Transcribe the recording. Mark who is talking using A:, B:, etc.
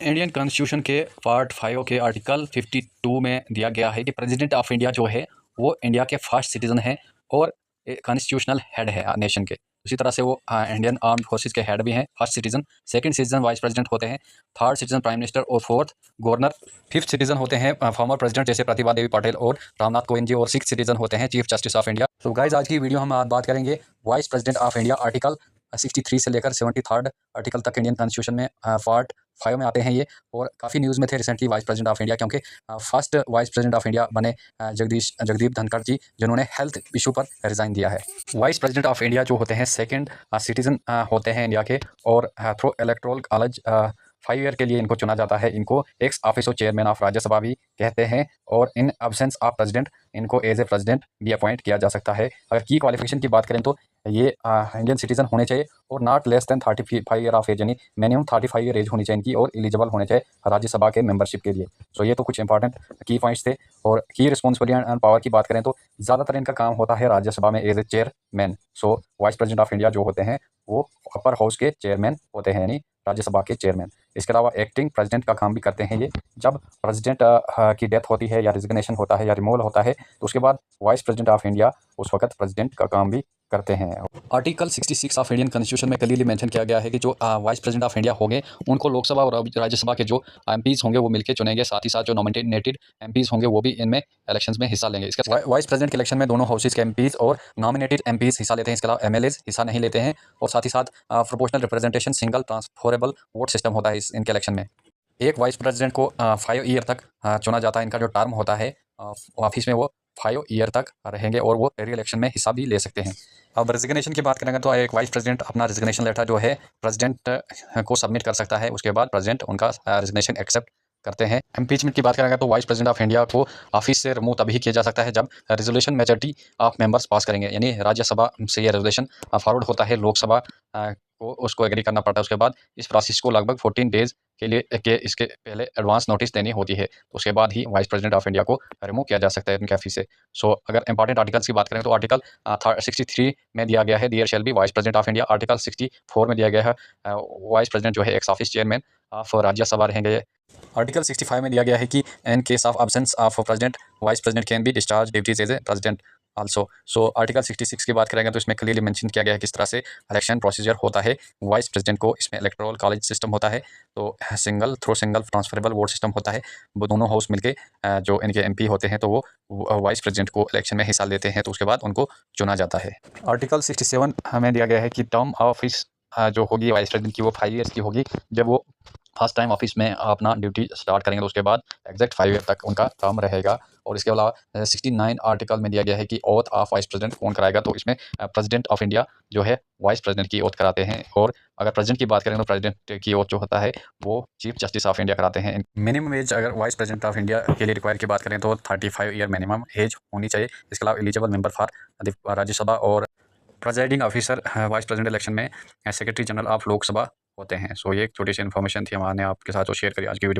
A: Indian constitution के part 5 के article 52 में दिया गया है कि प्रेसिडेंट ऑफ इंडिया जो है वो इंडिया के फर्स्ट सिटीजन है और कॉन्स्टिट्यूशनल हेड है नेशन के। उसी तरह से वो इंडियन आर्म्ड फोर्सेस के हेड भी हैं, first citizen. Second citizen vice president होते हैं, थर्ड सिटीजन प्राइम मिनिस्टर और फोर्थ गवर्नर। फिफ्थ सिटीजन होते हैं फॉर्मर प्रेसिडेंट जैसे प्रतिभा देवी पटेल और रामनाथ कोविंद जी। और सिक्स सिटीजन होते हैं चीफ जस्टिस ऑफ इंडिया। तो गाइज आज की वीडियो हम बात करेंगे vice president of India. Article 63 से लेकर 73 आर्टिकल तक इंडियन कॉन्स्टिट्यूशन में पार्ट 5 में आते हैं ये। और काफ़ी न्यूज़ में थे recently vice president of India, क्योंकि first vice president of India बने जगदीप धनखड़ जी, जिन्होंने हेल्थ इशू पर रिजाइन दिया है। वाइस प्रेसिडेंट ऑफ इंडिया जो होते हैं सेकंड सिटीजन होते हैं इंडिया के, और थ्रू इलेक्टोरल कॉलेज 5 ईयर के लिए इनको चुना जाता है। इनको x officio chairman of Rajya Sabha भी कहते हैं, और इन एब्सेंस ऑफ प्रेसिडेंट इनको एज ए प्रेसिडेंट भी अपॉइंट किया जा सकता है। अगर की क्वालिफिकेशन की बात करें तो ये इंडियन सिटीजन होने चाहिए और not less than 35 year of age, यानी मिनिमम 35 ईयर एज होनी चाहिए इनकी, और एलिजिबल होने चाहिए राज्यसभा के मेंबरशिप के लिए। सो ये तो कुछ इंपॉर्टेंट की पॉइंट्स थे। और की रिस्पॉन्सिबिलिटी एंड पावर की बात करें तो ज़्यादातर इनका काम होता है राज्यसभा में as a chairman. So vice president of India जो होते हैं वो अपर हाउस के चेयरमैन होते हैं, यानी राज्यसभा के चेयरमैन। इसके अलावा एक्टिंग प्रेसिडेंट का काम भी करते हैं ये। जब प्रेसिडेंट की डेथ होती है या रिजिग्नेशन होता है या रिमूवल होता है तो उसके बाद वाइस प्रेसिडेंट ऑफ इंडिया उस वक्त प्रेसिडेंट का काम भी करते हैं। आर्टिकल 66 ऑफ इंडियन कॉन्स्टिट्यूशन में क्लियरली मेंशन किया गया है कि जो वाइस प्रेसिडेंट ऑफ इंडिया होंगे उनको लोकसभा और राज्यसभा के जो एमपीज होंगे वो मिलकर चुनेंगे। साथ ही साथ जो नॉमिनेटेड एमपीज होंगे वो भी इनमें इलेक्शंस में हिस्सा लेंगे। इसके वाइस प्रेसिडेंट के इलेक्शन में दोनों हाउसेज के एमपीज और नॉमिनेटेड एमपीज हिस्सा लेते हैं। इसके अलावा एमएलएज हिस्सा नहीं लेते हैं। और साथ ही साथ proportional representation single transferable vote system होता है इनके इलेक्शन में। एक वाइस प्रेसिडेंट को 5 ईयर तक चुना जाता है। इनका जो टर्म होता है ऑफिस में वो 5 ईयर तक रहेंगे और वो री इलेक्शन में हिस्सा भी ले सकते हैं। अब रेजिग्नेशन की बात करेंगे तो एक वाइस प्रेसिडेंट अपना रेजिग्नेशन लेटर जो है प्रेसिडेंट को सबमिट कर सकता है। उसके बाद प्रेसिडेंट उनका रेजिग्नेशन एक्सेप्ट करते हैं। इम्पीचमेंट की बात करेंगे तो वाइस प्रेसिडेंट ऑफ इंडिया को ऑफिस से रिमूव तभी किया जा सकता है जब रेजोल्यूशन मेजॉरिटी ऑफ मेंबर्स पास करेंगे, यानी राज्यसभा से ये रेजोल्यूशन फॉरवर्ड होता है लोकसभा को, उसको एग्री करना पड़ता है। उसके बाद इस प्रोसेस को लगभग 14 डेज के लिए इसके पहले एडवांस नोटिस देनी होती है। तो उसके बाद ही वाइस प्रेसिडेंट ऑफ इंडिया को रिमूव किया जा सकता है उनके ऑफिस से। सो अगर इंपॉर्टेंट आर्टिकल्स की बात करें तो आर्टिकल 63 में दिया गया है there shall be vice president of India. Article 64 में दिया गया है वाइस प्रेसिडेंट जो है ex office chairman of Rajya Sabha रहेंगे। आर्टिकल 65 में दिया गया है कि in case of absence of president vice president can be discharge duties as a president also. So article 66 की बात करेंगे तो इसमें क्लियरली मेंशन किया गया है किस तरह से इलेक्शन प्रोसीजर होता है वाइस प्रेसिडेंट को। इसमें इलेक्टोरल कॉलेज सिस्टम होता है, तो सिंगल ट्रांसफरेबल वोट सिस्टम होता है। वो दोनों हाउस मिलके जो इनके एमपी होते हैं तो वो वाइस प्रेसिडेंट को इलेक्शन में हिस्सा लेते हैं, तो उसके बाद उनको चुना जाता है। आर्टिकल 67 हमें दिया गया है कि टर्म ऑफिस जो होगी वाइस प्रेसिडेंट की वो 5 ईयर्स की होगी। जब वो फर्स्ट टाइम ऑफिस में अपना ड्यूटी स्टार्ट करेंगे तो उसके बाद एग्जैक्ट 5 ईयर तक उनका टर्म रहेगा। और इसके अलावा 69 आर्टिकल में दिया गया है कि ओथ ऑफ वाइस प्रेसिडेंट कौन कराएगा, तो इसमें प्रेसिडेंट ऑफ इंडिया जो है वाइस प्रेसिडेंट की ओथ कराते हैं। और अगर प्रेसिडेंट की बात करें तो प्रेसिडेंट की ओथ जो होता है वो चीफ जस्टिस ऑफ इंडिया कराते हैं। मिनिमम एज अगर वाइस प्रेसिडेंट ऑफ इंडिया के लिए रिक्वायर की बात करें तो 35 ईयर मिनिमम एज होनी चाहिए। इसके अलावा एलिजिबल मेंबर फॉर राज्यसभा और presiding officer vice president election में सेक्रेटरी जनरल ऑफ लोकसभा होते हैं। सो ये एक छोटी सी इन्फॉर्मेशन थी हमारे आपके साथ जो शेयर करी आज की वीडियो।